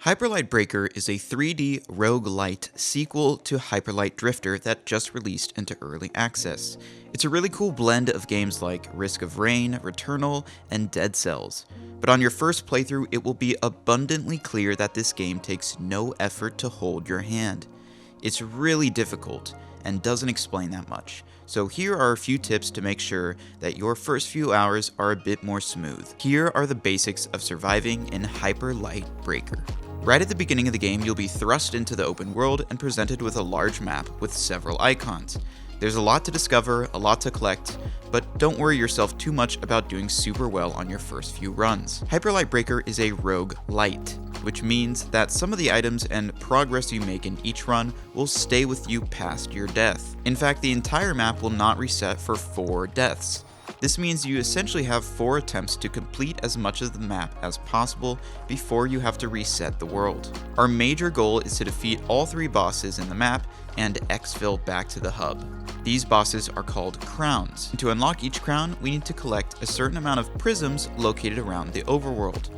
Hyperlight Breaker is a 3D roguelite sequel to Hyperlight Drifter that just released into early access. It's a really cool blend of games like Risk of Rain, Returnal, and Dead Cells. But on your first playthrough, it will be abundantly clear that this game takes no effort to hold your hand. It's really difficult and doesn't explain that much. So here are a few tips to make sure that your first few hours are a bit more smooth. Here are the basics of surviving in Hyperlight Breaker. Right at the beginning of the game, you'll be thrust into the open world and presented with a large map with several icons. There's a lot to discover, a lot to collect, but don't worry yourself too much about doing super well on your first few runs. Hyperlight Breaker is a roguelite, which means that some of the items and progress you make in each run will stay with you past your death. In fact, the entire map will not reset for 4 deaths. This means you essentially have 4 attempts to complete as much of the map as possible before you have to reset the world. Our major goal is to defeat all 3 bosses in the map and exfil back to the hub. These bosses are called crowns. To unlock each crown, we need to collect a certain amount of prisms located around the overworld.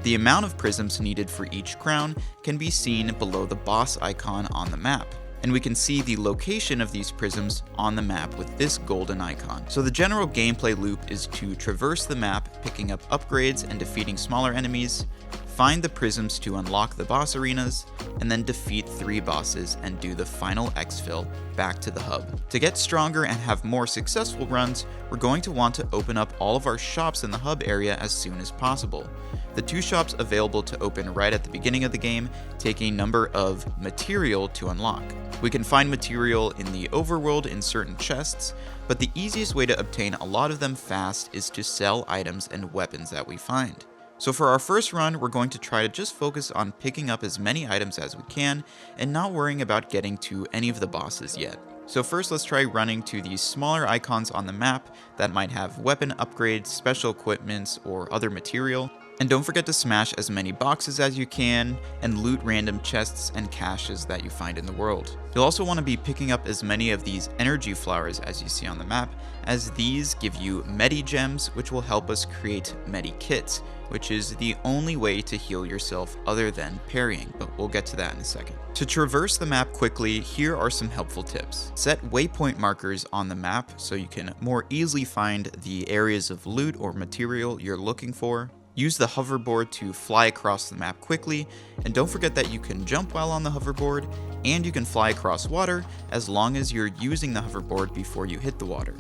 The amount of prisms needed for each crown can be seen below the boss icon on the map. And we can see the location of these prisms on the map with this golden icon. So the general gameplay loop is to traverse the map, picking up upgrades and defeating smaller enemies, find the prisms to unlock the boss arenas, and then defeat 3 bosses and do the final exfil back to the hub. To get stronger and have more successful runs, we're going to want to open up all of our shops in the hub area as soon as possible. The 2 shops available to open right at the beginning of the game take a number of material to unlock. We can find material in the overworld in certain chests, but the easiest way to obtain a lot of them fast is to sell items and weapons that we find. So for our first run, we're going to try to just focus on picking up as many items as we can and not worrying about getting to any of the bosses yet. So first, let's try running to these smaller icons on the map that might have weapon upgrades, special equipments, or other material. And don't forget to smash as many boxes as you can and loot random chests and caches that you find in the world. You'll also want to be picking up as many of these energy flowers as you see on the map, as these give you medi gems, which will help us create medi kits, which is the only way to heal yourself other than parrying, but we'll get to that in a second. To traverse the map quickly, here are some helpful tips. Set waypoint markers on the map so you can more easily find the areas of loot or material you're looking for. Use the hoverboard to fly across the map quickly, and don't forget that you can jump while on the hoverboard, and you can fly across water as long as you're using the hoverboard before you hit the water.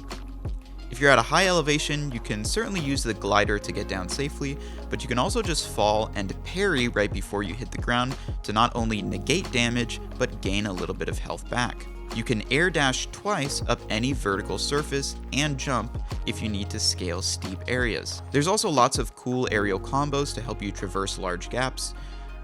If you're at a high elevation, you can certainly use the glider to get down safely, but you can also just fall and parry right before you hit the ground to not only negate damage, but gain a little bit of health back. You can air dash twice up any vertical surface and jump if you need to scale steep areas. There's also lots of cool aerial combos to help you traverse large gaps.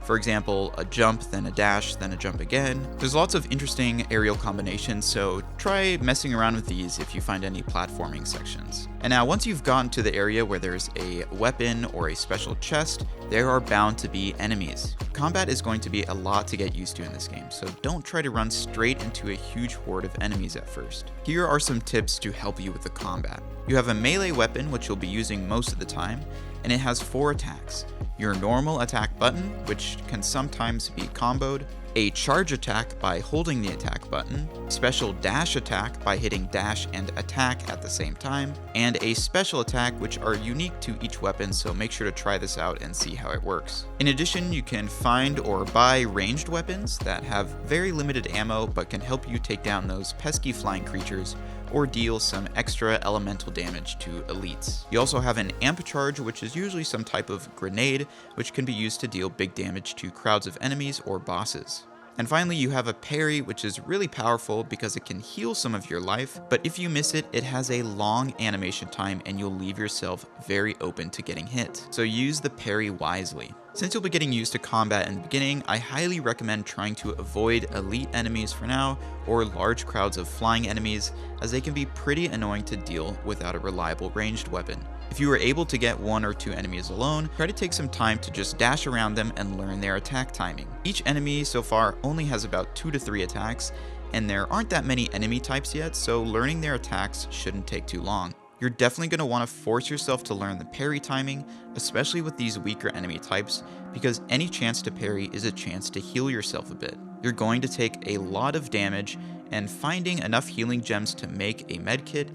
For example, a jump, then a dash, then a jump again. There's lots of interesting aerial combinations, so try messing around with these if you find any platforming sections. And now once you've gotten to the area where there's a weapon or a special chest, there are bound to be enemies. Combat is going to be a lot to get used to in this game, so don't try to run straight into a huge horde of enemies at first. Here are some tips to help you with the combat. You have a melee weapon, which you'll be using most of the time, and it has 4 attacks. Your normal attack button, which can sometimes be comboed, a charge attack by holding the attack button, special dash attack by hitting dash and attack at the same time, and a special attack which are unique to each weapon, so make sure to try this out and see how it works. In addition, you can find or buy ranged weapons that have very limited ammo but can help you take down those pesky flying creatures or deal some extra elemental damage to elites. You also have an amp charge, which is usually some type of grenade, which can be used to deal big damage to crowds of enemies or bosses. And finally, you have a parry, which is really powerful because it can heal some of your life, but if you miss it, it has a long animation time and you'll leave yourself very open to getting hit. So use the parry wisely. Since you'll be getting used to combat in the beginning, I highly recommend trying to avoid elite enemies for now, or large crowds of flying enemies, as they can be pretty annoying to deal without a reliable ranged weapon. If you are able to get 1 or 2 enemies alone, try to take some time to just dash around them and learn their attack timing. Each enemy so far only has about 2 to 3 attacks, and there aren't that many enemy types yet, so learning their attacks shouldn't take too long. You're definitely going to want to force yourself to learn the parry timing, especially with these weaker enemy types, because any chance to parry is a chance to heal yourself a bit. You're going to take a lot of damage, and finding enough healing gems to make a medkit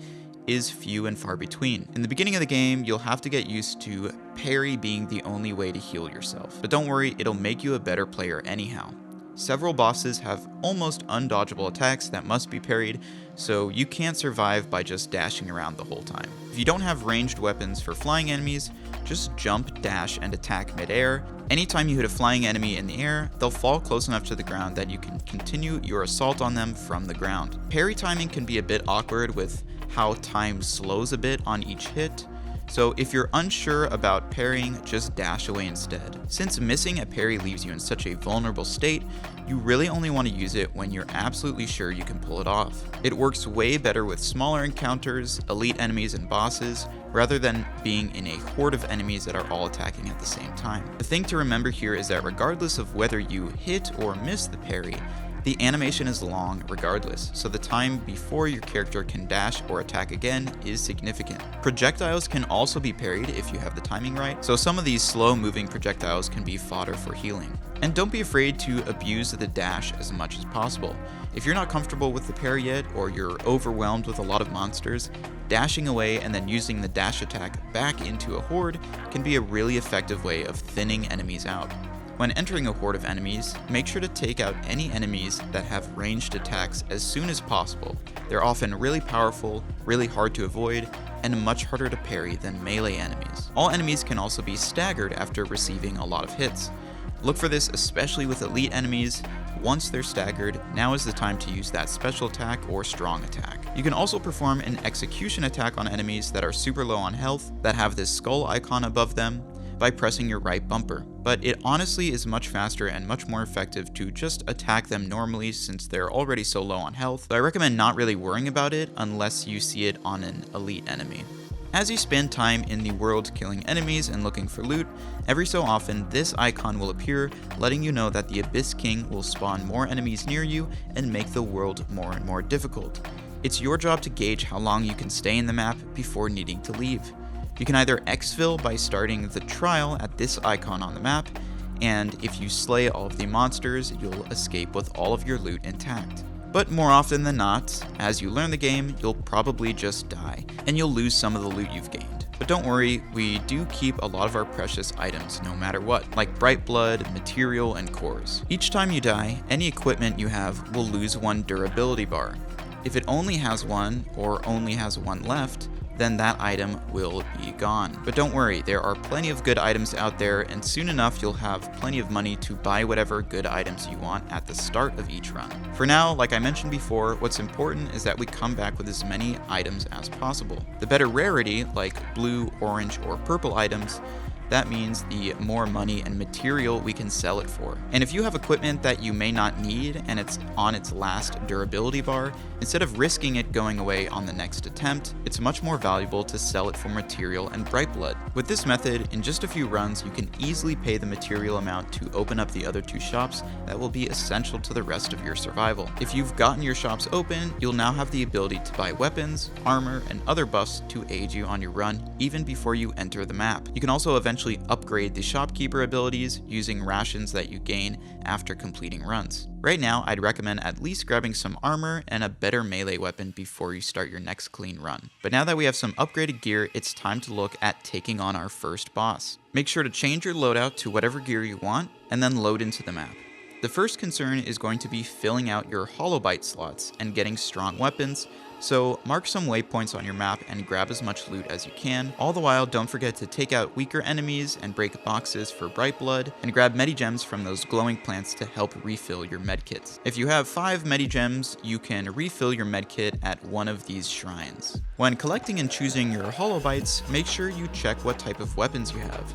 is few and far between. In the beginning of the game, you'll have to get used to parry being the only way to heal yourself. But don't worry, it'll make you a better player anyhow. Several bosses have almost undodgeable attacks that must be parried, so you can't survive by just dashing around the whole time. If you don't have ranged weapons for flying enemies, just jump, dash, and attack mid-air. Anytime you hit a flying enemy in the air, they'll fall close enough to the ground that you can continue your assault on them from the ground. Parry timing can be a bit awkward with how time slows a bit on each hit, so if you're unsure about parrying, just dash away instead. Since missing a parry leaves you in such a vulnerable state, you really only want to use it when you're absolutely sure you can pull it off. It works way better with smaller encounters, elite enemies, and bosses, rather than being in a horde of enemies that are all attacking at the same time. The thing to remember here is that regardless of whether you hit or miss the parry, the animation is long regardless, so the time before your character can dash or attack again is significant. Projectiles can also be parried if you have the timing right, so some of these slow-moving projectiles can be fodder for healing. And don't be afraid to abuse the dash as much as possible. If you're not comfortable with the parry yet, or you're overwhelmed with a lot of monsters, dashing away and then using the dash attack back into a horde can be a really effective way of thinning enemies out. When entering a horde of enemies, make sure to take out any enemies that have ranged attacks as soon as possible. They're often really powerful, really hard to avoid, and much harder to parry than melee enemies. All enemies can also be staggered after receiving a lot of hits. Look for this especially with elite enemies. Once they're staggered, now is the time to use that special attack or strong attack. You can also perform an execution attack on enemies that are super low on health, that have this skull icon above them, by pressing your right bumper, but it honestly is much faster and much more effective to just attack them normally since they're already so low on health, but I recommend not really worrying about it unless you see it on an elite enemy. As you spend time in the world killing enemies and looking for loot, every so often this icon will appear, letting you know that the Abyss King will spawn more enemies near you and make the world more and more difficult. It's your job to gauge how long you can stay in the map before needing to leave. You can either exfil by starting the trial at this icon on the map, and if you slay all of the monsters, you'll escape with all of your loot intact. But more often than not, as you learn the game, you'll probably just die, and you'll lose some of the loot you've gained. But don't worry, we do keep a lot of our precious items no matter what, like bright blood, material, and cores. Each time you die, any equipment you have will lose one durability bar. If it only has one, or only has one left, then that item will be gone. But don't worry, there are plenty of good items out there, and soon enough you'll have plenty of money to buy whatever good items you want at the start of each run. For now, like I mentioned before, what's important is that we come back with as many items as possible. The better rarity, like blue, orange, or purple items, that means the more money and material we can sell it for. And if you have equipment that you may not need and it's on its last durability bar, instead of risking it going away on the next attempt, it's much more valuable to sell it for material and bright blood. With this method, in just a few runs, you can easily pay the material amount to open up the other two shops that will be essential to the rest of your survival. If you've gotten your shops open, you'll now have the ability to buy weapons, armor, and other buffs to aid you on your run even before you enter the map. You can also eventually upgrade the shopkeeper abilities using rations that you gain after completing runs. Right now, I'd recommend at least grabbing some armor and a better melee weapon before you start your next clean run. But now that we have some upgraded gear, it's time to look at taking on our first boss. Make sure to change your loadout to whatever gear you want, and then load into the map. The first concern is going to be filling out your Holobyte slots and getting strong weapons, so mark some waypoints on your map and grab as much loot as you can. All the while, don't forget to take out weaker enemies and break boxes for bright blood, and grab medigems from those glowing plants to help refill your medkits. If you have 5 medigems, you can refill your medkit at one of these shrines. When collecting and choosing your Holobytes, make sure you check what type of weapons you have.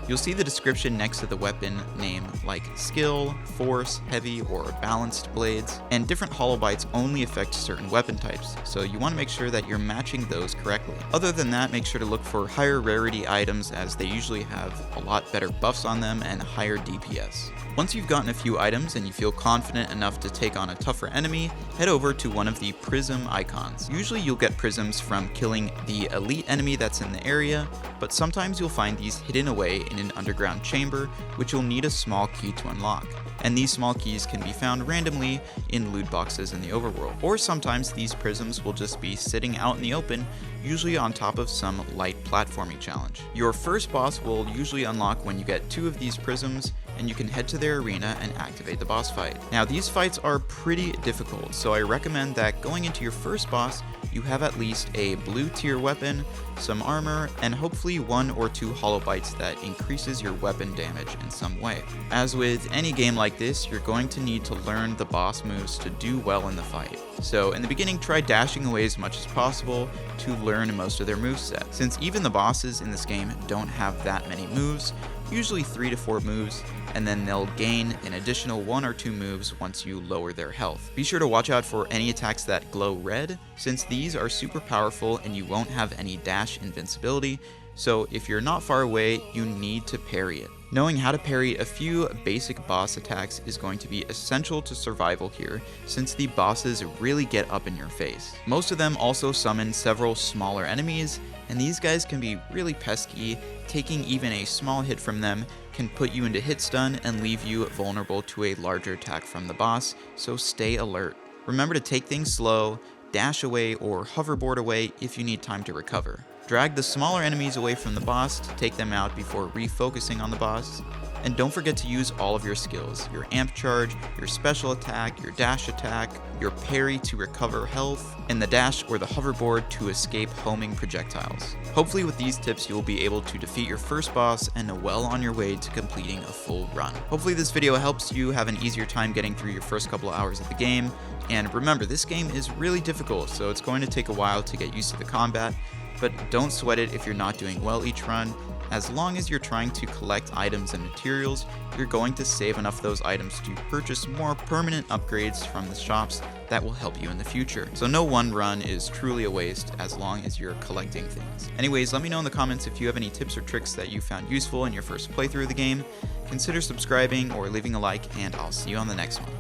You'll see the description next to the weapon name like skill, force, heavy, or balanced blades, and different holobytes only affect certain weapon types, so you want to make sure that you're matching those correctly. Other than that, make sure to look for higher rarity items as they usually have a lot better buffs on them and higher DPS. Once you've gotten a few items and you feel confident enough to take on a tougher enemy, head over to one of the prism icons. Usually you'll get prisms from killing the elite enemy that's in the area, but sometimes you'll find these hidden away in an underground chamber, which you'll need a small key to unlock. And these small keys can be found randomly in loot boxes in the overworld. Or sometimes these prisms will just be sitting out in the open, usually on top of some light platforming challenge. Your first boss will usually unlock when you get 2 of these prisms, and you can head to their arena and activate the boss fight. Now these fights are pretty difficult, so I recommend that going into your first boss, you have at least a blue tier weapon, some armor, and hopefully 1 or 2 holobytes that increases your weapon damage in some way. As with any game like this, you're going to need to learn the boss moves to do well in the fight. So in the beginning, try dashing away as much as possible to learn most of their moveset. Since even the bosses in this game don't have that many moves, usually 3 to 4 moves, and then they'll gain an additional 1 or 2 moves once you lower their health. Be sure to watch out for any attacks that glow red, since these are super powerful and you won't have any dash invincibility, so if you're not far away, you need to parry it. Knowing how to parry a few basic boss attacks is going to be essential to survival here, since the bosses really get up in your face. Most of them also summon several smaller enemies, and these guys can be really pesky. Taking even a small hit from them can put you into hit stun and leave you vulnerable to a larger attack from the boss, so stay alert. Remember to take things slow, dash away or hoverboard away if you need time to recover. Drag the smaller enemies away from the boss to take them out before refocusing on the boss. And don't forget to use all of your skills, your amp charge, your special attack, your dash attack, your parry to recover health, and the dash or the hoverboard to escape homing projectiles. Hopefully with these tips you'll be able to defeat your first boss and are well on your way to completing a full run. Hopefully this video helps you have an easier time getting through your first couple of hours of the game, and remember, this game is really difficult, so it's going to take a while to get used to the combat, but don't sweat it if you're not doing well each run. As long as you're trying to collect items and materials, you're going to save enough of those items to purchase more permanent upgrades from the shops that will help you in the future. So no one run is truly a waste as long as you're collecting things. Anyways, let me know in the comments if you have any tips or tricks that you found useful in your first playthrough of the game. Consider subscribing or leaving a like, and I'll see you on the next one.